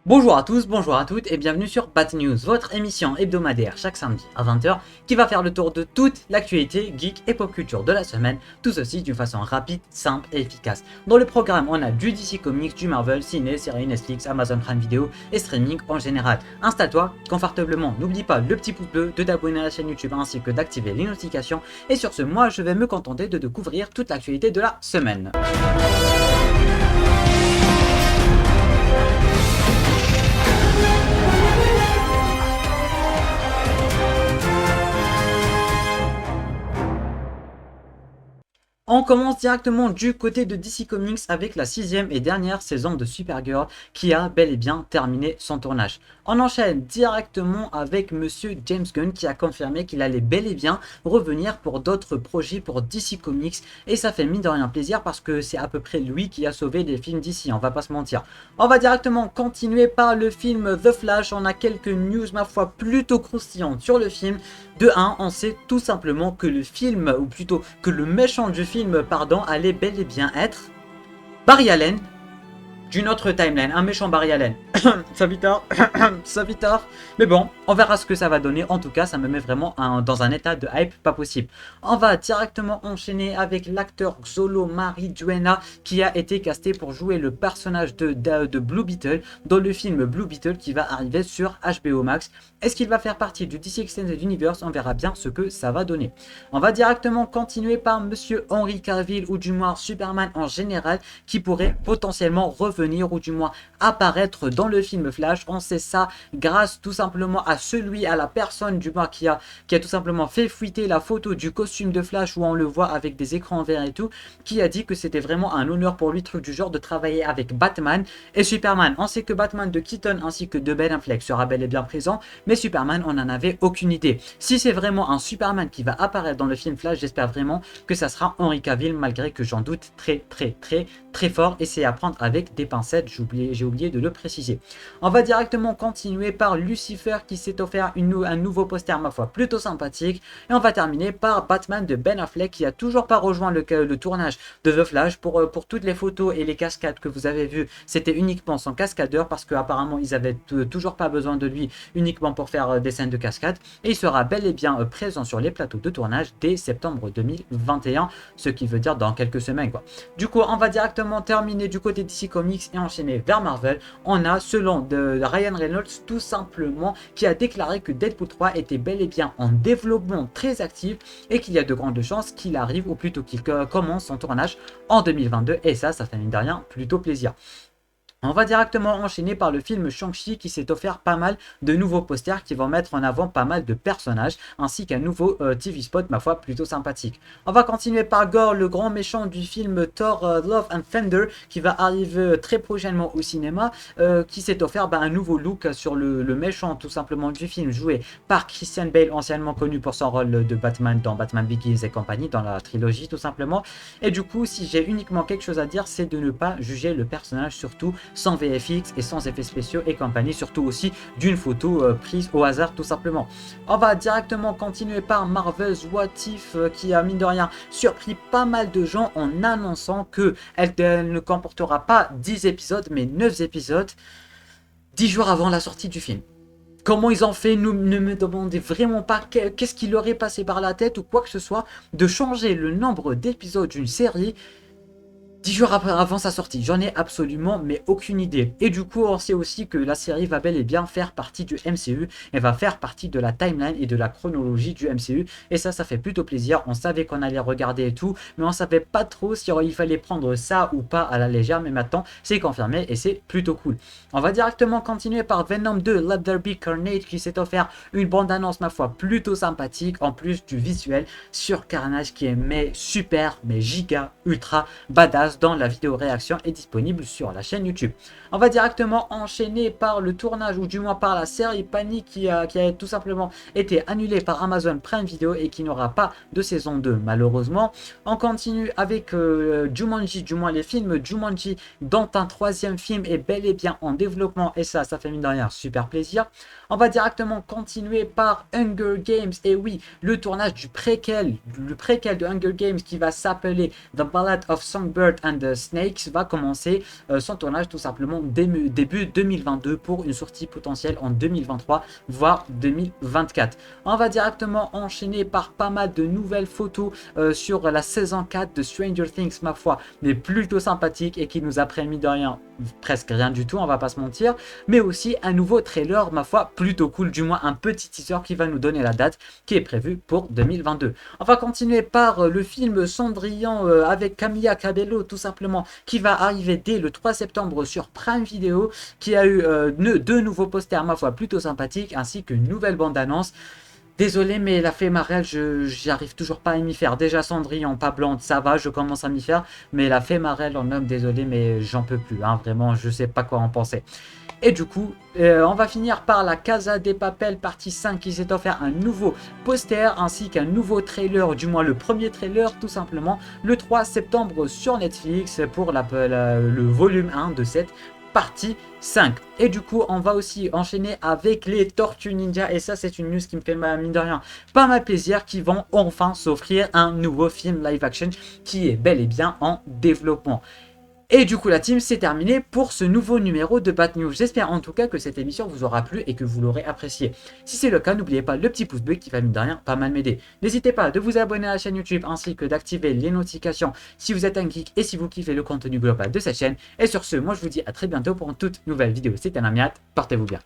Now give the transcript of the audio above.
Bonjour à tous, bonjour à toutes et bienvenue sur Bat News, votre émission hebdomadaire chaque samedi à 20h qui va faire le tour de toute l'actualité geek et pop culture de la semaine, tout ceci d'une façon rapide, simple et efficace. Dans le programme, on a du DC Comics, du Marvel, ciné, séries Netflix, Amazon Prime Video et streaming en général. Installe-toi confortablement, n'oublie pas le petit pouce bleu, de t'abonner à la chaîne YouTube ainsi que d'activer les notifications et sur ce, moi je vais me contenter de découvrir toute l'actualité de la semaine. On commence directement du côté de DC Comics avec la 6e et dernière saison de Supergirl qui a bel et bien terminé son tournage. On enchaîne directement avec monsieur James Gunn qui a confirmé qu'il allait bel et bien revenir pour d'autres projets pour DC Comics et ça fait mine de rien plaisir parce que c'est à peu près lui qui a sauvé les films d'ici, on va pas se mentir. On va directement continuer par le film The Flash, on a quelques news ma foi plutôt croustillantes sur le film. De 1, on sait tout simplement que le film, ou plutôt que le méchant du film, pardon, allait bel et bien être Barry Allen d'une autre timeline, un méchant Barry Allen. Ça vit tard, ça vit tard. Mais bon, on verra ce que ça va donner. En tout cas, ça me met vraiment dans un état de hype pas possible. On va directement enchaîner avec l'acteur Xolo Mariduena qui a été casté pour jouer le personnage de Blue Beetle dans le film Blue Beetle qui va arriver sur HBO Max. Est-ce qu'il va faire partie du DC Extended Universe? On verra bien ce que ça va donner. On va directement continuer par monsieur Henry Cavill ou du moins Superman en général qui pourrait potentiellement revenir ou du moins apparaître dans le film Flash. On sait ça grâce tout simplement à la personne du moins qui a tout simplement fait fuiter la photo du costume de Flash où on le voit avec des écrans verts et tout, qui a dit que c'était vraiment un honneur pour lui, truc du genre, de travailler avec Batman et Superman. On sait que Batman de Keaton ainsi que de Ben Affleck sera bel et bien présent, mais Superman on n'en avait aucune idée. Si c'est vraiment un Superman qui va apparaître dans le film Flash, j'espère vraiment que ça sera Henry Cavill, malgré que j'en doute très fort et c'est à prendre avec des pincettes, j'ai oublié de le préciser. On va directement continuer par Lucifer qui s'est offert un nouveau poster ma foi plutôt sympathique et on va terminer par Batman de Ben Affleck qui a toujours pas rejoint le tournage de The Flash. Pour toutes les photos et les cascades que vous avez vues, c'était uniquement son cascadeur parce qu'apparemment ils avaient toujours pas besoin de lui uniquement pour faire des scènes de cascade et il sera bel et bien présent sur les plateaux de tournage dès septembre 2021, ce qui veut dire dans quelques semaines quoi. Du coup on va directement terminer du côté DC Comics et enchaîner vers Marvel. On a selon de Ryan Reynolds tout simplement qui a déclaré que Deadpool 3 était bel et bien en développement très actif et qu'il y a de grandes chances qu'il arrive ou plutôt qu'il commence son tournage en 2022 et ça fait mine de rien plutôt plaisir. On va directement enchaîner par le film Shang-Chi qui s'est offert pas mal de nouveaux posters qui vont mettre en avant pas mal de personnages ainsi qu'un nouveau TV spot ma foi plutôt sympathique. On va continuer par Gore, le grand méchant du film Thor Love and Thunder qui va arriver très prochainement au cinéma, qui s'est offert un nouveau look sur le méchant tout simplement du film joué par Christian Bale, anciennement connu pour son rôle de Batman dans Batman Begins et compagnie dans la trilogie tout simplement. Et du coup si j'ai uniquement quelque chose à dire, c'est de ne pas juger le personnage surtout sans VFX et sans effets spéciaux et compagnie, surtout aussi d'une photo prise au hasard tout simplement. On va directement continuer par Marvel's What If qui a mine de rien surpris pas mal de gens en annonçant que elle ne comportera pas 10 épisodes mais 9 épisodes 10 jours avant la sortie du film. Comment ils ont fait, ne me demandez vraiment pas qu'est-ce qui leur est passé par la tête ou quoi que ce soit, de changer le nombre d'épisodes d'une série 10 jours avant sa sortie, j'en ai absolument mais aucune idée. Et du coup, on sait aussi que la série va bel et bien faire partie du MCU et va faire partie de la timeline et de la chronologie du MCU. Et ça fait plutôt plaisir. On savait qu'on allait regarder et tout, mais on savait pas trop si il fallait prendre ça ou pas à la légère. Mais maintenant, c'est confirmé et c'est plutôt cool. On va directement continuer par Venom 2, Let There Be Carnage qui s'est offert une bande-annonce ma foi plutôt sympathique en plus du visuel sur Carnage qui est super, giga, ultra badass dans la vidéo réaction est disponible sur la chaîne YouTube. On va directement enchaîner par le tournage ou du moins par la série Panic qui a tout simplement été annulée par Amazon Prime Video et qui n'aura pas de saison 2 malheureusement. On continue avec Jumanji, du moins les films Jumanji dont un troisième film est bel et bien en développement et ça fait mine de rien super plaisir. On va directement continuer par Hunger Games et oui, le tournage du préquel de Hunger Games qui va s'appeler The Ballad of Songbird and the Snakes va commencer son tournage tout simplement début 2022 pour une sortie potentielle en 2023 voire 2024. On va directement enchaîner par pas mal de nouvelles photos sur la saison 4 de Stranger Things, ma foi, mais plutôt sympathique et qui nous a promis de rien, presque rien du tout, on va pas se mentir, mais aussi un nouveau trailer, ma foi, plutôt cool, du moins un petit teaser qui va nous donner la date qui est prévue pour 2022. On va continuer par le film Cendrillon avec Camilla Cabello, tout simplement, qui va arriver dès le 3 septembre sur Prime Video, qui a eu deux nouveaux posters, ma foi, plutôt sympathiques, ainsi qu'une nouvelle bande-annonce. Désolé, mais la fée Marelle, j'arrive toujours pas à m'y faire. Déjà Cendrillon, pas Blonde, ça va, je commence à m'y faire. Mais la fée Marelle en homme, désolé, mais j'en peux plus. Hein, vraiment, je sais pas quoi en penser. Et du coup, on va finir par la Casa de Papel partie 5 qui s'est offert un nouveau poster ainsi qu'un nouveau trailer, du moins le premier trailer tout simplement, le 3 septembre sur Netflix pour le volume 1 de cette partie 5. Et du coup, on va aussi enchaîner avec les Tortues Ninja. Et ça, c'est une news qui me fait, mine de rien, pas mal plaisir, qui vont enfin s'offrir un nouveau film live action qui est bel et bien en développement. Et du coup la team, c'est terminé pour ce nouveau numéro de Bat News. J'espère en tout cas que cette émission vous aura plu et que vous l'aurez apprécié. Si c'est le cas, n'oubliez pas le petit pouce bleu qui va mine de rien pas mal m'aider. N'hésitez pas de vous abonner à la chaîne YouTube ainsi que d'activer les notifications si vous êtes un geek et si vous kiffez le contenu global de cette chaîne. Et sur ce, moi je vous dis à très bientôt pour une toute nouvelle vidéo. C'était un Amiat, portez-vous bien.